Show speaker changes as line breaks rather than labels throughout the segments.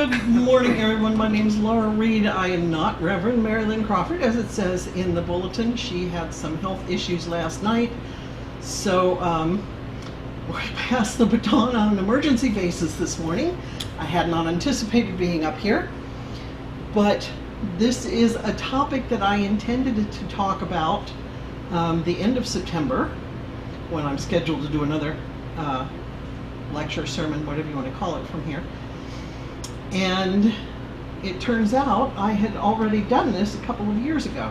Good morning, everyone. My name is Laura Reed. I am not Reverend Marilyn Crawford, as it says in the bulletin. She had some health issues last night, so we passed the baton on an emergency basis this morning. I had not anticipated being up here, but this is a topic that I intended to talk about the end of September, when I'm scheduled to do another lecture, sermon, whatever you want to call it from here. And it turns out I had already done this a couple of years ago.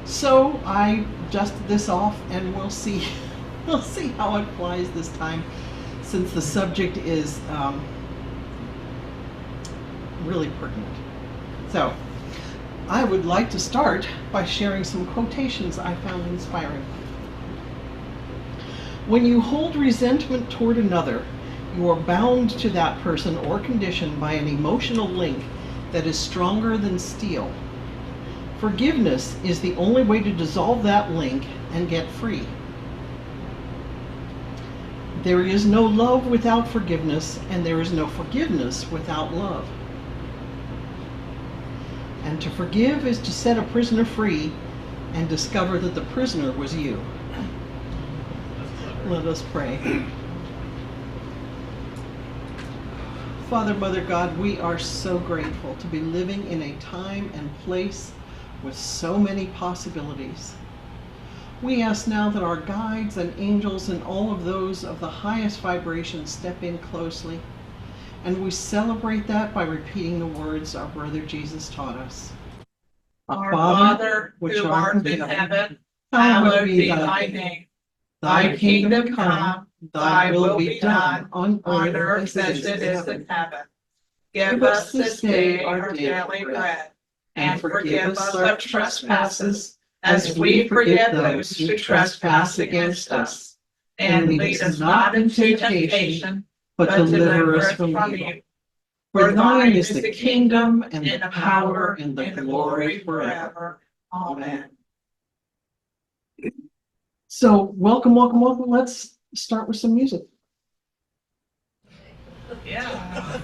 So I dusted this off, and we'll see how it flies this time, since the subject is really pertinent. So I would like to start by sharing some quotations I found inspiring. When you hold resentment toward another, you are bound to that person or condition by an emotional link that is stronger than steel. Forgiveness is the only way to dissolve that link and get free. There is no love without forgiveness, and there is no forgiveness without love. And to forgive is to set a prisoner free and discover that the prisoner was you. Let us pray. Father, Mother God, we are so grateful to be living in a time and place with so many possibilities. We ask now that our guides and angels and all of those of the highest vibration step in closely, and we celebrate that by repeating the words our brother Jesus taught us.
Our Father, who art in heaven, hallowed be thy name. Thy kingdom come, thy will be done, on earth as it is in heaven. Give us this day our daily bread, and forgive us our trespasses, as we forgive those who trespass against us. And lead us not into temptation, but deliver us from evil. For thine is the kingdom, and the power, and the glory forever. Amen.
So, welcome. Let's start with some music.
Yeah.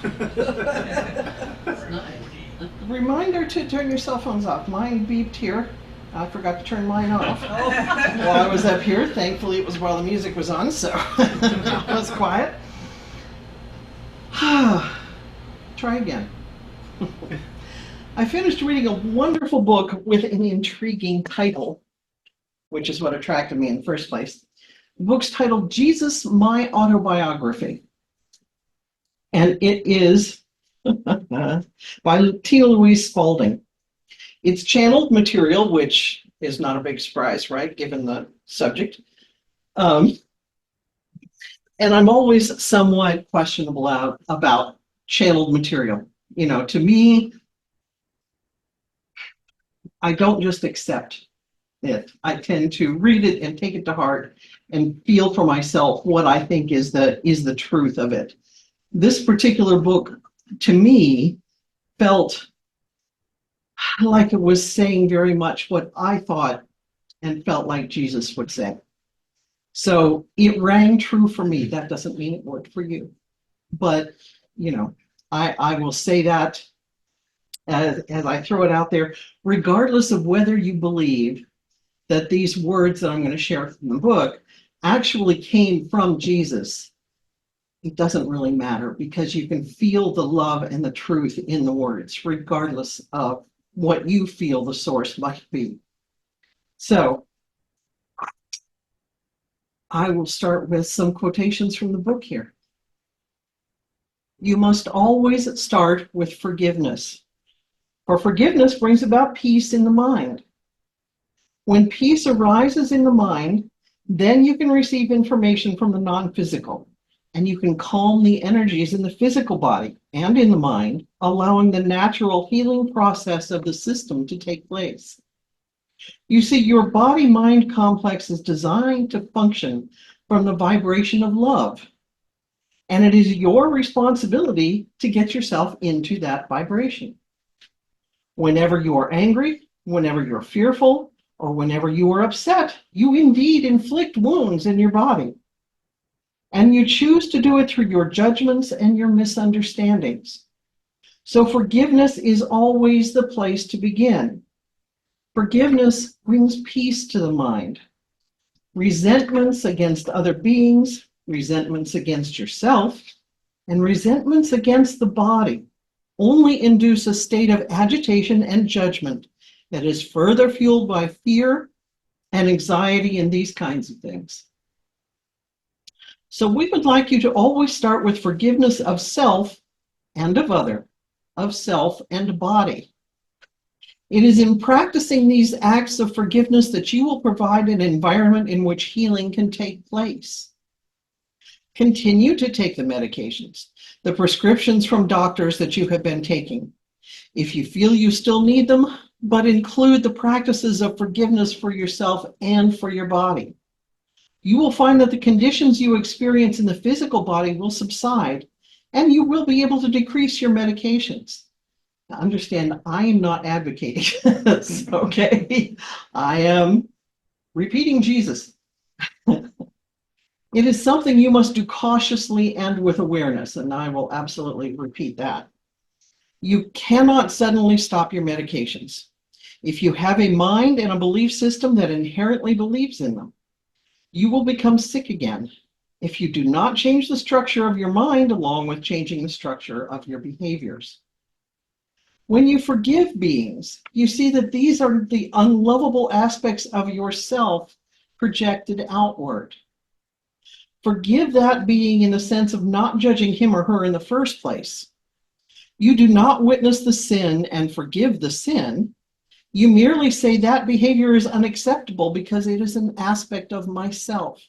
Reminder to turn your cell phones off. Mine beeped here. I forgot to turn mine off while I was up here. Thankfully, it was while the music was on, so it was quiet. Try again. I finished reading a wonderful book with an intriguing title, which is what attracted me in the first place. The book's titled Jesus, My Autobiography. And it is by Tina Louise Spalding. It's channeled material, which is not a big surprise, right, given the subject. And I'm always somewhat questionable about channeled material. You know, to me, I don't just accept it. I tend to read it and take it to heart and feel for myself what I think is the truth of it. This particular book, to me, felt like it was saying very much what I thought and felt like Jesus would say. So it rang true for me. That doesn't mean it worked for you. But, you know, I will say that as I throw it out there, regardless of whether you believe that these words that I'm going to share from the book actually came from Jesus, it doesn't really matter, because you can feel the love and the truth in the words, regardless of what you feel the source might be. So I will start with some quotations from the book here. You must always start with forgiveness, for forgiveness brings about peace in the mind. When peace arises in the mind, then you can receive information from the non-physical, and you can calm the energies in the physical body and in the mind, allowing the natural healing process of the system to take place. You see, your body-mind complex is designed to function from the vibration of love, and it is your responsibility to get yourself into that vibration. Whenever you are angry, whenever you're fearful, or whenever you are upset, you indeed inflict wounds in your body. And you choose to do it through your judgments and your misunderstandings. So forgiveness is always the place to begin. Forgiveness brings peace to the mind. Resentments against other beings, resentments against yourself, and resentments against the body only induce a state of agitation and judgment that is further fueled by fear and anxiety and these kinds of things. So we would like you to always start with forgiveness of self and of other, of self and body. It is in practicing these acts of forgiveness that you will provide an environment in which healing can take place. Continue to take the medications, the prescriptions from doctors that you have been taking. If you feel you still need them, but include the practices of forgiveness for yourself and for your body. You will find that the conditions you experience in the physical body will subside, and you will be able to decrease your medications. Now, understand, I am not advocating this, okay? I am repeating Jesus. It is something you must do cautiously and with awareness, and I will absolutely repeat that. You cannot suddenly stop your medications. If you have a mind and a belief system that inherently believes in them, you will become sick again if you do not change the structure of your mind along with changing the structure of your behaviors. When you forgive beings, you see that these are the unlovable aspects of yourself projected outward. Forgive that being in the sense of not judging him or her in the first place. You do not witness the sin and forgive the sin. You merely say that behavior is unacceptable because it is an aspect of myself.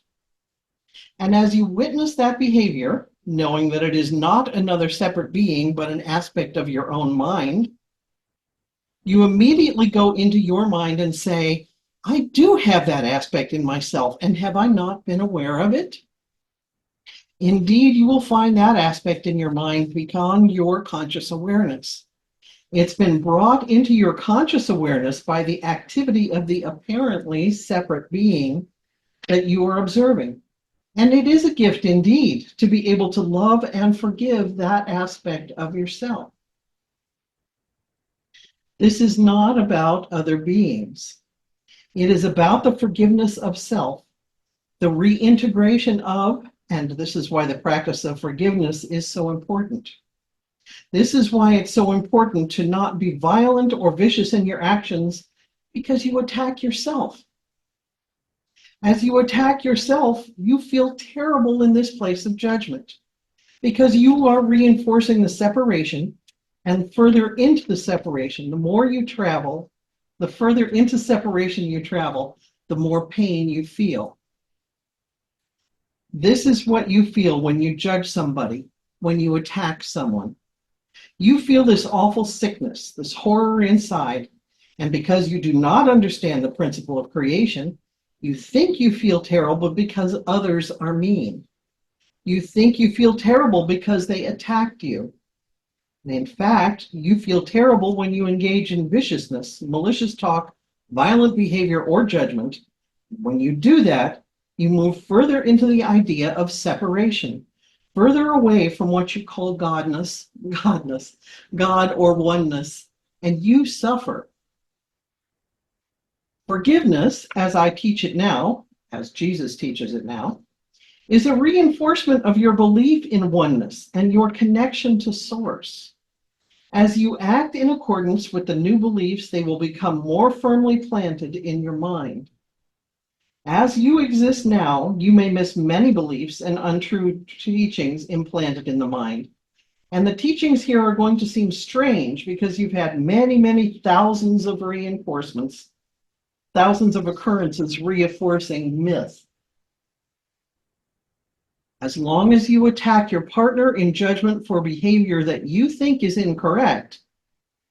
And as you witness that behavior, knowing that it is not another separate being, but an aspect of your own mind, you immediately go into your mind and say, I do have that aspect in myself, and have I not been aware of it? Indeed, you will find that aspect in your mind beyond your conscious awareness. It's been brought into your conscious awareness by the activity of the apparently separate being that you are observing. And it is a gift indeed to be able to love and forgive that aspect of yourself. This is not about other beings. It is about the forgiveness of self, the reintegration of, and this is why the practice of forgiveness is so important. This is why it's so important to not be violent or vicious in your actions, because you attack yourself. As you attack yourself, you feel terrible in this place of judgment, because you are reinforcing the separation, and further into the separation. The more you travel, the further into separation you travel, the more pain you feel. This is what you feel when you judge somebody, when you attack someone. You feel this awful sickness, this horror inside, and because you do not understand the principle of creation, you think you feel terrible because others are mean. You think you feel terrible because they attacked you. And in fact, you feel terrible when you engage in viciousness, malicious talk, violent behavior, or judgment. When you do that, you move further into the idea of separation, further away from what you call God or oneness, and you suffer. Forgiveness, as I teach it now, as Jesus teaches it now, is a reinforcement of your belief in oneness and your connection to Source. As you act in accordance with the new beliefs, they will become more firmly planted in your mind. As you exist now, you may miss many beliefs and untrue teachings implanted in the mind. And the teachings here are going to seem strange because you've had many, many thousands of reinforcements, thousands of occurrences reinforcing myth. As long as you attack your partner in judgment for behavior that you think is incorrect,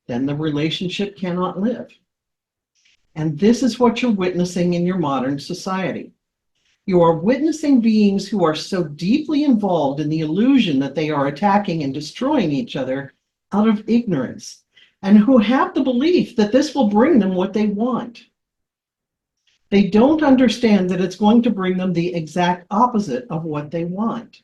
then the relationship cannot live. And this is what you're witnessing in your modern society. You are witnessing beings who are so deeply involved in the illusion that they are attacking and destroying each other out of ignorance, and who have the belief that this will bring them what they want. They don't understand that it's going to bring them the exact opposite of what they want.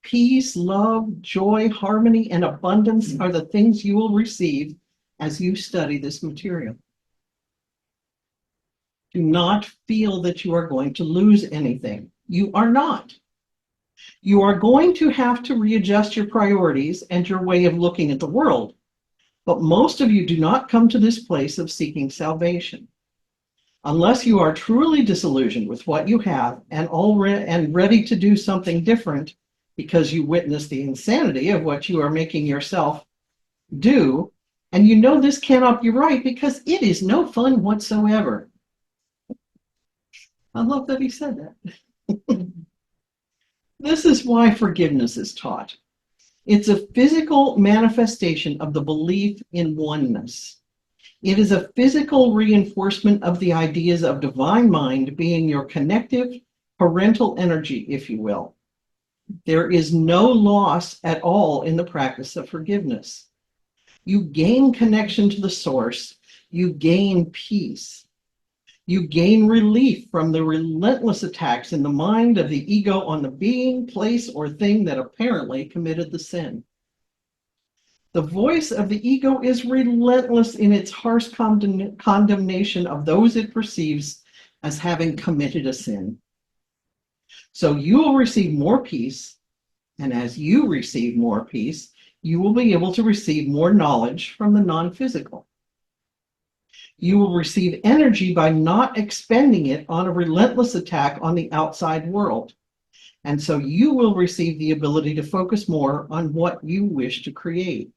Peace, love, joy, harmony, and abundance are the things you will receive as you study this material. Do not feel that you are going to lose anything. You are not. You are going to have to readjust your priorities and your way of looking at the world. But most of you do not come to this place of seeking salvation unless you are truly disillusioned with what you have and ready to do something different because you witness the insanity of what you are making yourself do. And you know this cannot be right because it is no fun whatsoever. I love that he said that. This is why forgiveness is taught. It's a physical manifestation of the belief in oneness. It is a physical reinforcement of the ideas of divine mind being your connective parental energy, if you will. There is no loss at all in the practice of forgiveness. You gain connection to the source. You gain peace. You gain relief from the relentless attacks in the mind of the ego on the being, place, or thing that apparently committed the sin. The voice of the ego is relentless in its harsh condemnation of those it perceives as having committed a sin. So you will receive more peace, and as you receive more peace, you will be able to receive more knowledge from the non-physical. You will receive energy by not expending it on a relentless attack on the outside world. And so you will receive the ability to focus more on what you wish to create.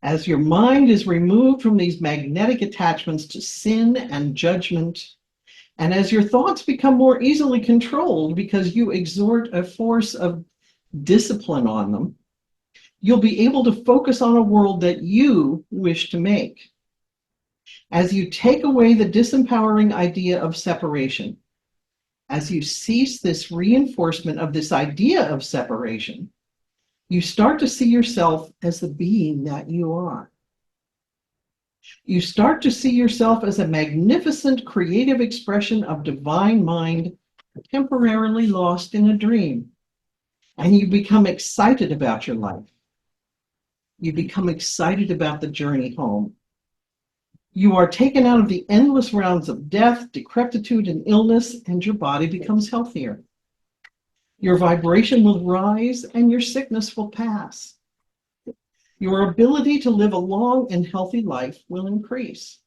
As your mind is removed from these magnetic attachments to sin and judgment, and as your thoughts become more easily controlled because you exert a force of discipline on them, you'll be able to focus on a world that you wish to make. As you take away the disempowering idea of separation, as you cease this reinforcement of this idea of separation, you start to see yourself as the being that you are. You start to see yourself as a magnificent creative expression of divine mind temporarily lost in a dream. And you become excited about your life. You become excited about the journey home. You are taken out of the endless rounds of death, decrepitude, and illness, and your body becomes healthier. Your vibration will rise and your sickness will pass. Your ability to live a long and healthy life will increase.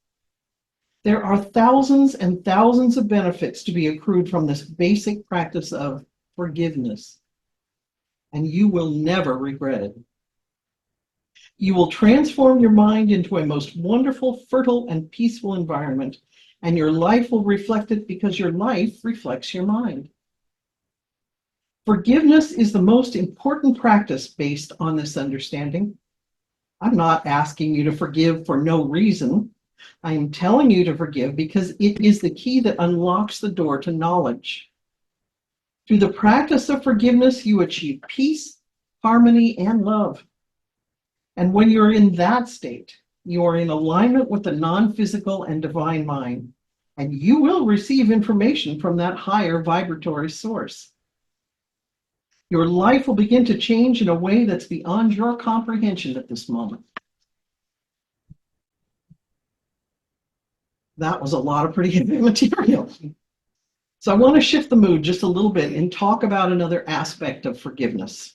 There are thousands and thousands of benefits to be accrued from this basic practice of forgiveness, and you will never regret it. You will transform your mind into a most wonderful, fertile, and peaceful environment, and your life will reflect it because your life reflects your mind. Forgiveness is the most important practice based on this understanding. I'm not asking you to forgive for no reason. I am telling you to forgive because it is the key that unlocks the door to knowledge. Through the practice of forgiveness, you achieve peace, harmony, and love. And when you're in that state, you are in alignment with the non-physical and divine mind, and you will receive information from that higher vibratory source. Your life will begin to change in a way that's beyond your comprehension at this moment. That was a lot of pretty heavy material. So I want to shift the mood just a little bit and talk about another aspect of forgiveness.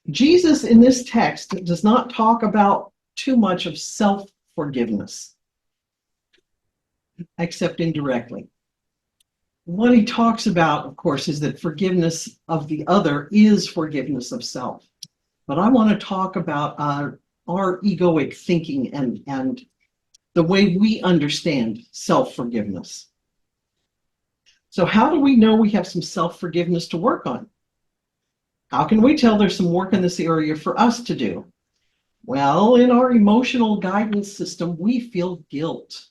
Jesus in this text does not talk about too much of self-forgiveness, except indirectly. What he talks about, of course, is that forgiveness of the other is forgiveness of self. But I want to talk about our egoic thinking and the way we understand self-forgiveness. So how do we know we have some self-forgiveness to work on? How can we tell there's some work in this area for us to do? Well, in our emotional guidance system, we feel guilt.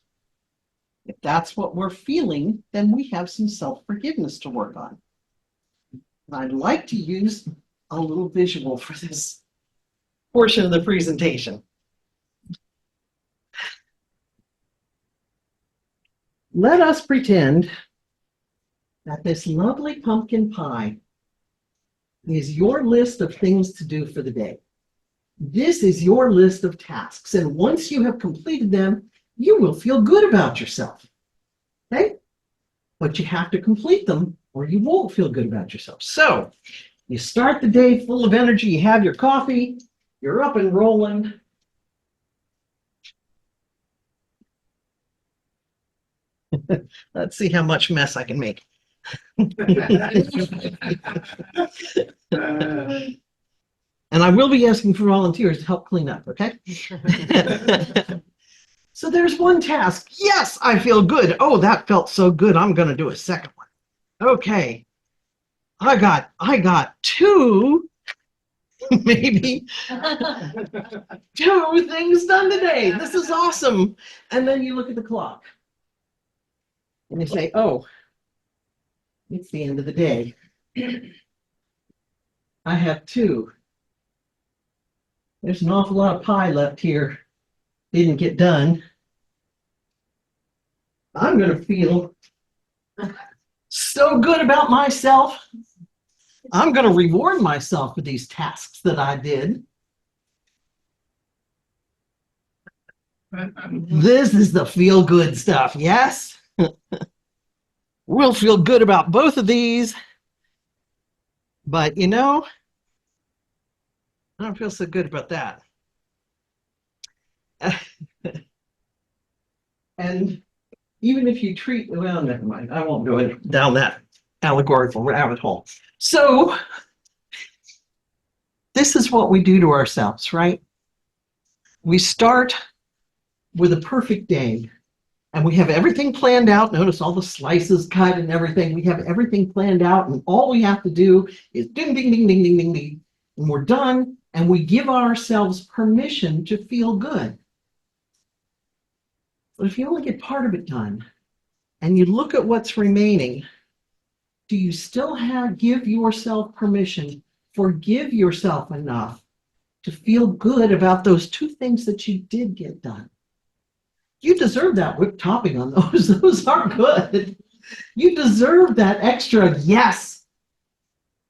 If that's what we're feeling, then we have some self-forgiveness to work on. And I'd like to use a little visual for this portion of the presentation. Let us pretend that this lovely pumpkin pie is your list of things to do for the day. This is your list of tasks. And once you have completed them, you will feel good about yourself. Okay? But you have to complete them or you won't feel good about yourself. So you start the day full of energy. You have your coffee. You're up and rolling. Let's see how much mess I can make. And I will be asking for volunteers to help clean up, okay? So there's one task. Yes, I feel good. Oh, that felt so good. I'm going to do a second one. Okay. I got two, maybe two things done today. This is awesome. And then you look at the clock and you say, oh, it's the end of the day. I have two. There's an awful lot of pie left here. Didn't get done. I'm going to feel so good about myself. I'm going to reward myself for these tasks that I did. This is the feel-good stuff, yes? We'll feel good about both of these. But, you know, I don't feel so good about that. And even if you treat, well, never mind. I won't go down that allegorical rabbit hole. So this is what we do to ourselves, right? We start with a perfect day and we have everything planned out. Notice all the slices cut and everything. We have everything planned out and all we have to do is ding, ding, ding, ding, ding, ding, ding. And we're done and we give ourselves permission to feel good. But if you only get part of it done and you look at what's remaining, do you still give yourself permission, forgive yourself enough to feel good about those two things that you did get done? You deserve that whipped topping on those. Those are good. You deserve that extra, yes,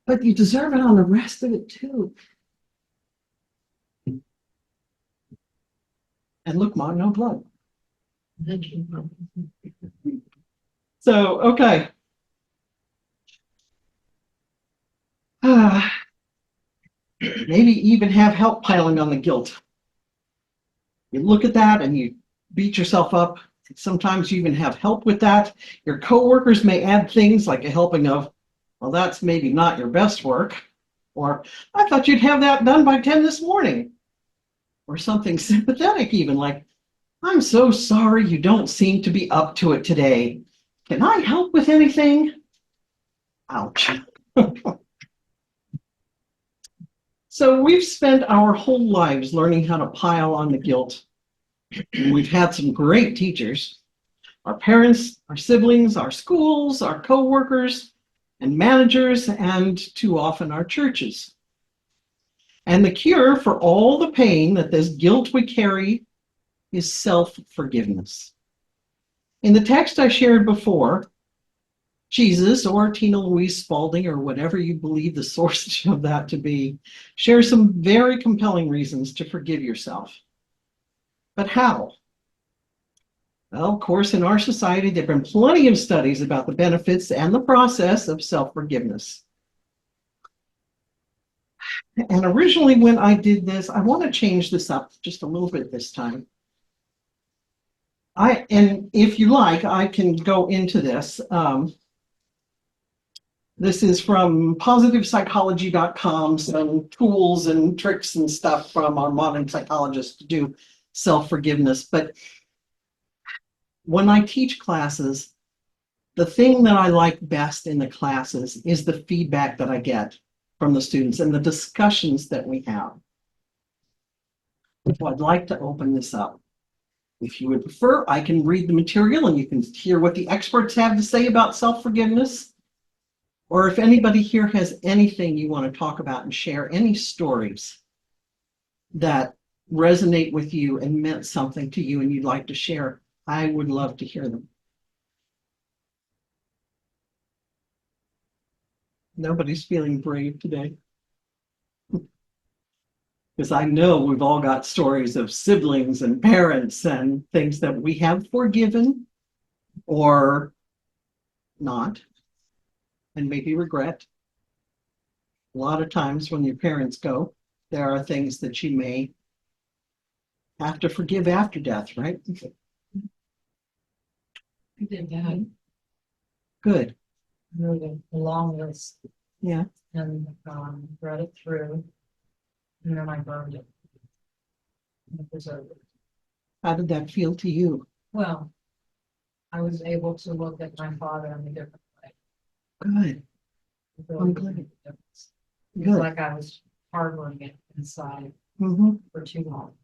but you deserve it on the rest of it too. And look, Mom, no blood. So, okay. Maybe even have help piling on the guilt. You look at that and you beat yourself up. Sometimes you even have help with that. Your coworkers may add things like a helping of, well, that's maybe not your best work. Or, I thought you'd have that done by 10 this morning. Or something sympathetic even, like, I'm so sorry you don't seem to be up to it today. Can I help with anything? Ouch. So we've spent our whole lives learning how to pile on the guilt. We've had some great teachers, our parents, our siblings, our schools, our coworkers, and managers, and too often our churches. And the cure for all the pain that this guilt we carry is self-forgiveness. In the text I shared before, Jesus or Tina Louise Spalding or whatever you believe the source of that to be, shares some very compelling reasons to forgive yourself. But how? Well, of course, in our society, there have been plenty of studies about the benefits and the process of self-forgiveness. And originally when I did this, I want to change this up just a little bit this time. And if you like, I can go into this. This is from positivepsychology.com, some tools and tricks and stuff from our modern psychologists to do self-forgiveness. But when I teach classes, the thing that I like best in the classes is the feedback that I get from the students and the discussions that we have. So I'd like to open this up. If you would prefer, I can read the material and you can hear what the experts have to say about self-forgiveness. Or if anybody here has anything you want to talk about and share, any stories that resonate with you and meant something to you and you'd like to share, I would love to hear them. Nobody's feeling brave today. Because I know we've all got stories of siblings and parents and things that we have forgiven or not, and maybe regret. A lot of times when your parents go, there are things that you may have to forgive after death, right?
I did that.
Good.
Wrote a long list
Yeah.
and read it through. And then I burned it. And it was over.
How did that feel to you?
Well, I was able to look at my father in a different way.
Good.
It really
I'm
made
glad.
a difference. It was
Good.
like I was harboring it inside
Mhm.
for too long.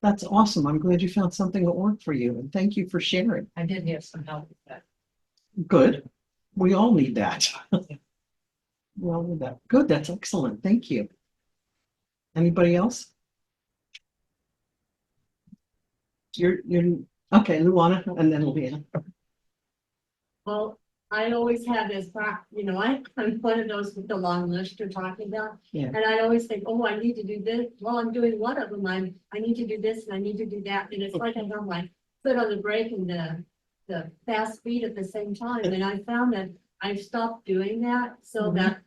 That's awesome. I'm glad you found something that worked for you, and thank you for sharing.
I did have some help with that.
Good. We all need that. We all need that. Good. That's excellent. Thank you. Anybody else? You're okay, Luana, and then Leanna.
Well, I always have this, I'm one of those with the long list you're talking about.
Yeah.
And I always think, oh, I need to do this. Well, I'm doing one of them. I need to do this and I need to do that. And it's like I have my foot on the brake and the fast speed at the same time. And I found that I've stopped doing that so
Mhm.
that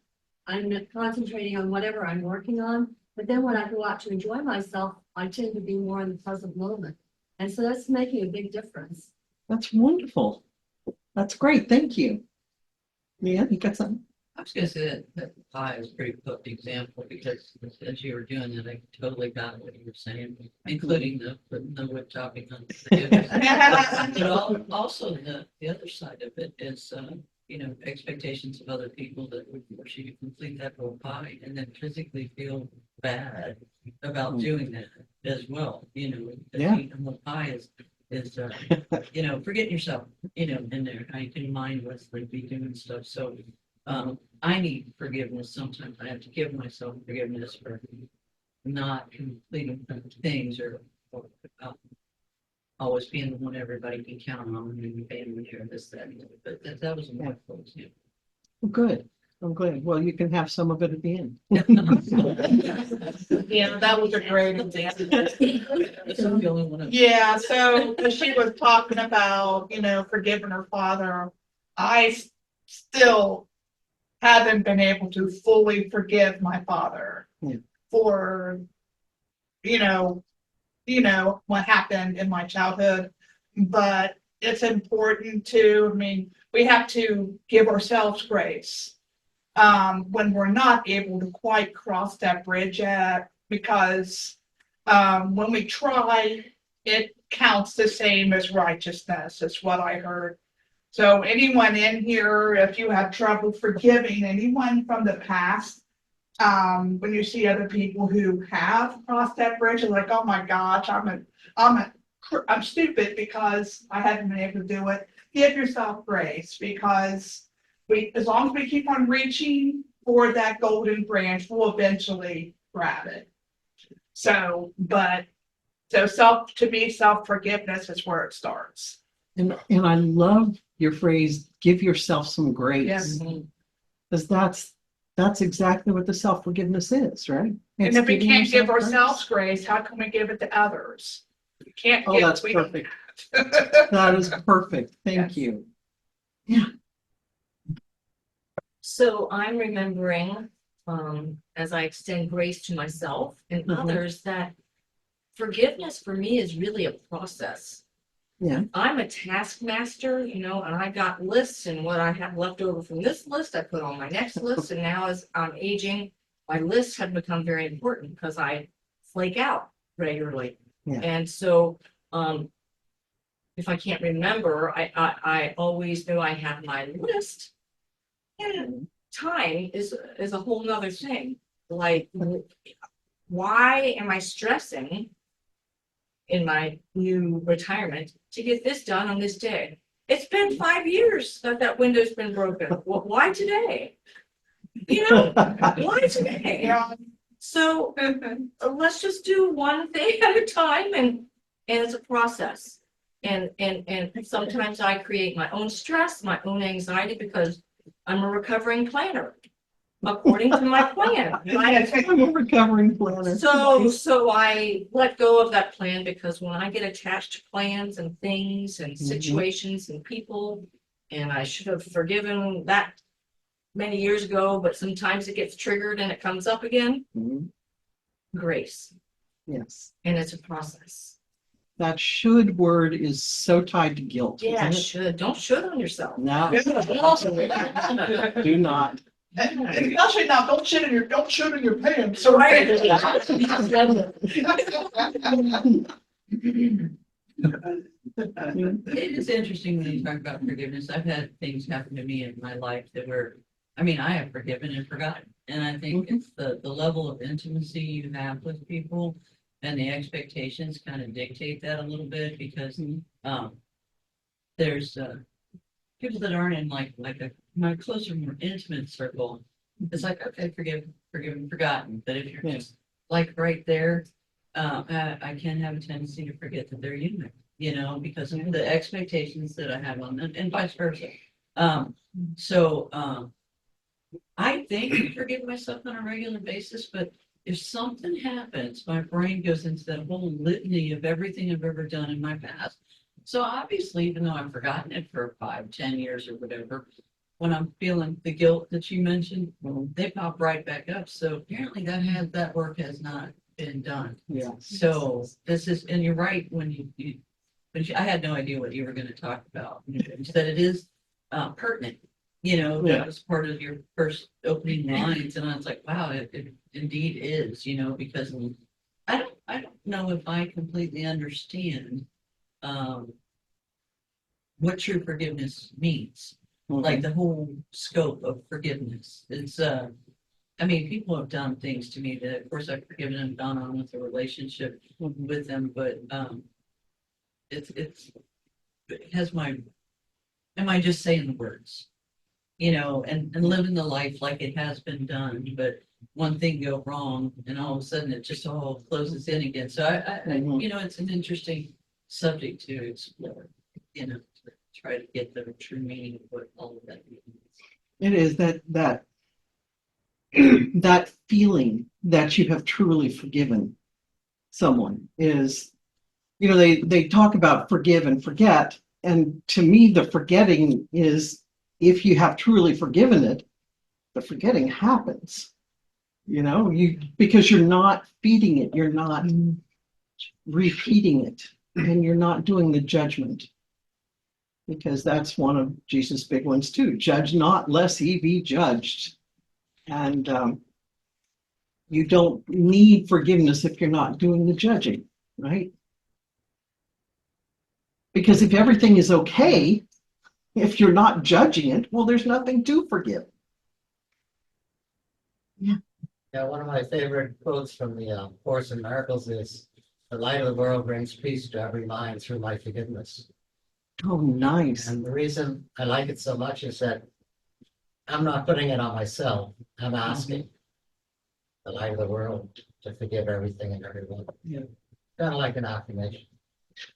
I'm not concentrating on whatever I'm working on. But then when I go out to enjoy myself, I tend to be more in the present moment. And so that's making a big difference.
That's wonderful. That's great. Thank you. Leanna, you got something?
I was gonna say that pie is a pretty good example because as you were doing it, I totally got what you were saying, including the wood topping on forgiveness. But also the other side of it is, expectations of other people that would force you to complete that whole pie and then physically feel bad about doing that as well, the
Yeah.
eating the pie is, forgetting yourself, in there. I can mindlessly be doing stuff. So I need forgiveness. Sometimes I have to give myself forgiveness for not completing things or always being the one everybody can count on and family or this, that, and the other. But that was a wonderful example.
Good. I'm glad. Well, you can have some of it at the end.
Yeah, that was a great example.
I'm the only one of-
Yeah, so when she was talking about, forgiving her father, still haven't been able to fully forgive my father
Yeah.
for, what happened in my childhood. But it's important we have to give ourselves grace when we're not able to quite cross that bridge yet, because when we try, it counts the same as righteousness, is what I heard. So anyone in here, if you have trouble forgiving anyone from the past, when you see other people who have crossed that bridge, you're like, oh my gosh, I'm stupid because I haven't been able to do it. Give yourself grace, because as long as we keep on reaching for that golden branch, we'll eventually grab it. So self-forgiveness is where it starts.
And I love your phrase, give yourself some grace.
Yes.
Because that's exactly what the self-forgiveness is, right?
And
It's
if we
giving
can't give
yourself
ourselves grace, how can we give it to others? We can't
Oh,
give.
that's
we don't-
perfect. That is perfect. Thank
Yes.
you.
So I'm remembering, as I extend grace to myself and
Mhm.
others, that forgiveness for me is really a process.
Yeah.
I'm a taskmaster, and I got lists, and what I have left over from this list, I put on my next list. And now as I'm aging, my lists have become very important because I flake out regularly.
Yeah.
And so, if I can't remember, I always know I have my list. And time is a whole nother thing. Like, why am I stressing in my new retirement to get this done on this day? It's been 5 years that window's been broken. Why today? Why today?
Yeah.
So let's just do one thing at a time, and it's a process. And sometimes I create my own stress, my own anxiety, because I'm a recovering planner, according to my plan.
I'm a recovering planner.
So I let go of that plan because when I get attached to plans and things and
Mhm.
situations and people, and I should have forgiven that many years ago, but sometimes it gets triggered and it comes up again.
Mhm.
Grace,
Yes.
and it's a process.
That should word is so tied to guilt,
Yeah,
isn't it?
don't should on yourself.
No, do not.
Especially now, don't shit in your pants.
So right.
It is interesting when you talk about forgiveness. I've had things happen to me in my life that were, I mean, I have forgiven and forgotten. And I think it's the level of intimacy you have with people and the expectations kind of dictate that a little bit because there's people that aren't in like my closer, more intimate circle. It's like, okay, forgiven, forgotten. But if you're just like right there, I can have a tendency to forget that they're human, you know, because of the expectations that I have on them and vice versa. So I think I forgive myself on a regular basis, but if something happens, my brain goes into that whole litany of everything I've ever done in my past. So obviously, even though I've forgotten it for 5, 10 years or whatever, when I'm feeling the guilt that you mentioned, they pop right back up. So apparently that work has not been done.
Yeah.
So this is, and you're right, I had no idea what you were going to talk about. You said it is pertinent, you know,
Yeah.
that was part of your first opening lines. And I was like, wow, it indeed is, you know, because I don't know if I completely understand what true forgiveness means. Like the whole scope of forgiveness. It's I mean, people have done things to me that of course I've forgiven and gone on with a relationship with them, but it has am I just saying the words? You know, and living the life like it has been done, but one thing go wrong and all of a sudden it just all closes in again. So I you know, it's an interesting subject to explore, you know, to try to get the true meaning of what all of that means.
It is that that feeling that you have truly forgiven someone is, you know, they talk about forgive and forget. And to me, the forgetting is if you have truly forgiven it, the forgetting happens. You know, because you're not feeding it, you're not repeating it, and you're not doing the judgment. Because that's one of Jesus' big ones too. Judge not, lest ye be judged. And you don't need forgiveness if you're not doing the judging, right? Because if everything is okay, if you're not judging it, well, there's nothing to forgive.
Yeah, one of my favorite quotes from the Course in Miracles is, "The light of the world brings peace to every mind through my forgiveness."
Oh, nice.
And the reason I like it so much is that I'm not putting it on myself. I'm asking the light of the world to forgive everything and everyone.
Yeah.
Kind of like an affirmation.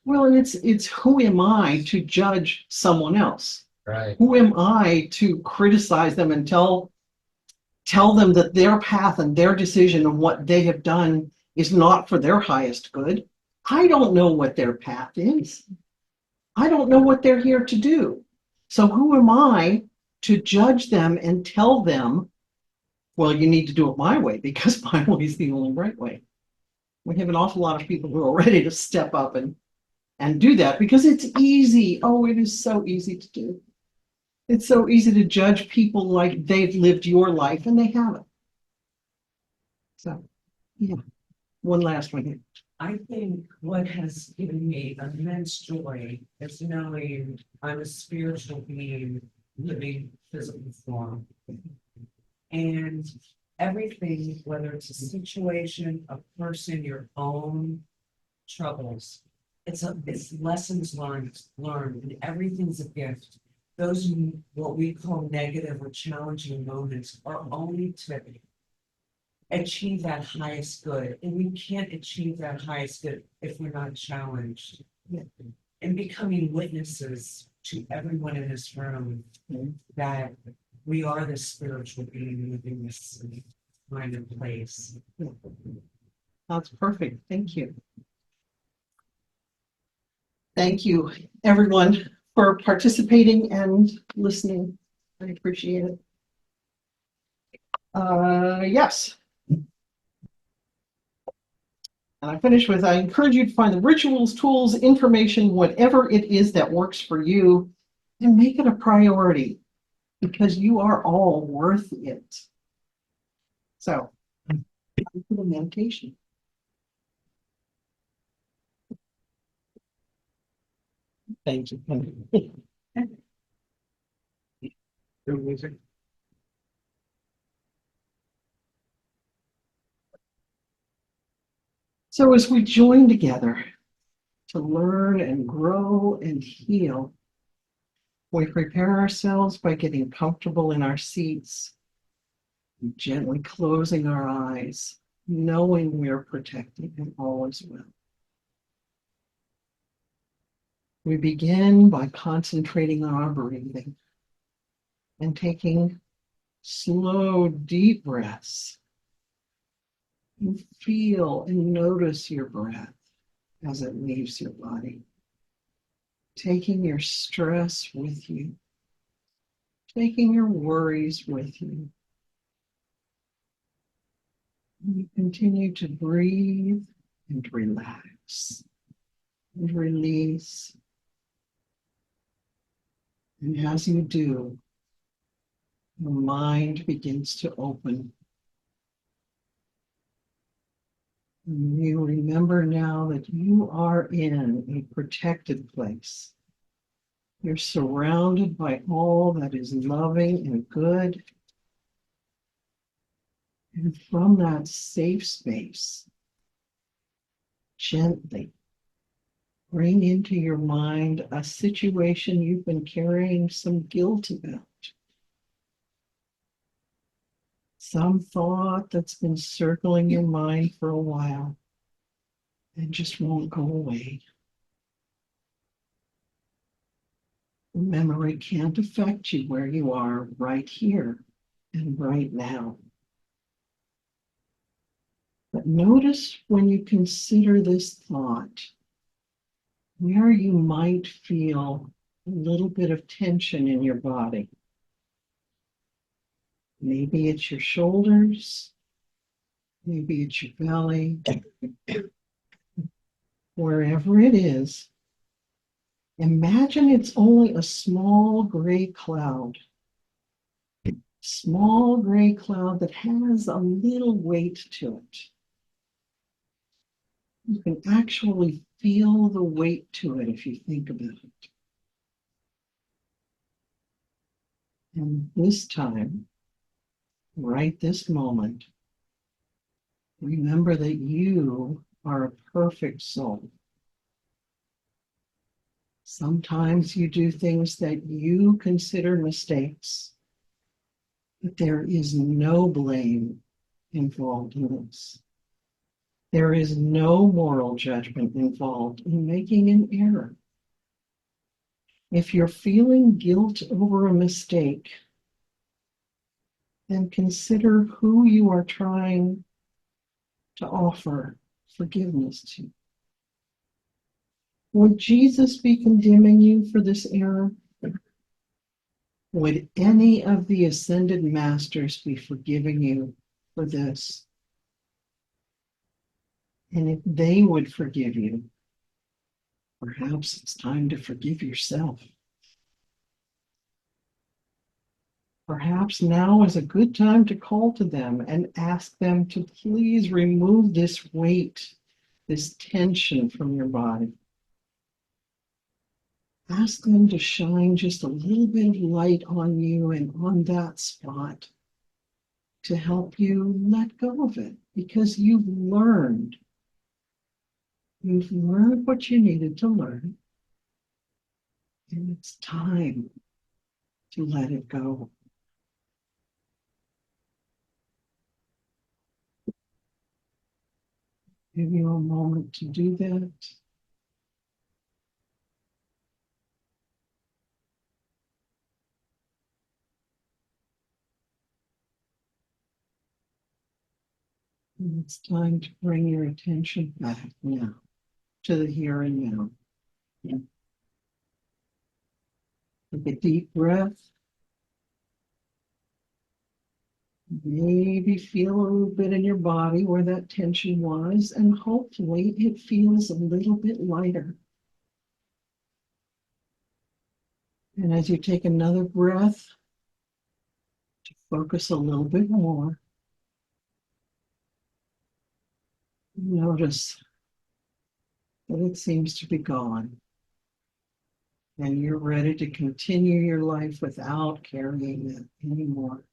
Well, and it's who am I to judge someone else?
Right.
Who am I to criticize them and tell them that their path and their decision and what they have done is not for their highest good? I don't know what their path is. I don't know what they're here to do. So who am I to judge them and tell them, well, you need to do it my way because my way is the only right way. We have an awful lot of people who are ready to step up and do that because it's easy. Oh, it is so easy to do. It's so easy to judge people like they've lived your life and they haven't. So, yeah, one last one here.
I think what has given me immense joy is knowing I'm a spiritual being living physical form. And everything, whether it's a situation, a person, your own troubles, it's lessons learned, and everything's a gift. Those what we call negative or challenging moments are only to achieve that highest good. And we can't achieve that highest good if we're not challenged. And becoming witnesses to everyone in this room that we are this spiritual being within this kind of place.
That's perfect. Thank you. Thank you, everyone, for participating and listening. I appreciate it. Yes. And I finish with, I encourage you to find the rituals, tools, information, whatever it is that works for you, and make it a priority because you are all worth it. So, time for the meditation. Thank you. So as we join together to learn and grow and heal, we prepare ourselves by getting comfortable in our seats, gently closing our eyes, knowing we're protected and all is well. We begin by concentrating on our breathing and taking slow, deep breaths. You feel and notice your breath as it leaves your body, taking your stress with you, taking your worries with you. You continue to breathe and relax and release. And as you do, the mind begins to open. And you remember now that you are in a protected place. You're surrounded by all that is loving and good. And from that safe space, gently bring into your mind a situation you've been carrying some guilt about. Some thought that's been circling your mind for a while and just won't go away. The memory can't affect you where you are right here and right now. But notice when you consider this thought, where you might feel a little bit of tension in your body. Maybe it's your shoulders, maybe it's your belly. Wherever it is, imagine it's only a small gray cloud. Small gray cloud that has a little weight to it. You can actually feel the weight to it if you think about it. And this time, right this moment, remember that you are a perfect soul. Sometimes you do things that you consider mistakes, but there is no blame involved in this. There is no moral judgment involved in making an error. If you're feeling guilt over a mistake, then consider who you are trying to offer forgiveness to. Would Jesus be condemning you for this error? Would any of the ascended masters be forgiving you for this? And if they would forgive you, perhaps it's time to forgive yourself. Perhaps now is a good time to call to them and ask them to please remove this weight, this tension from your body. Ask them to shine just a little bit of light on you and on that spot to help you let go of it, because you've learned. You've learned what you needed to learn, and it's time to let it go. Give you a moment to do that. And it's time to bring your attention back now to the here and now. Take a deep breath. Maybe feel a little bit in your body where that tension was, and hopefully it feels a little bit lighter. And as you take another breath, to focus a little bit more, notice that it seems to be gone. And you're ready to continue your life without carrying it anymore.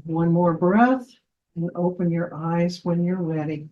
One more breath and open your eyes when you're ready.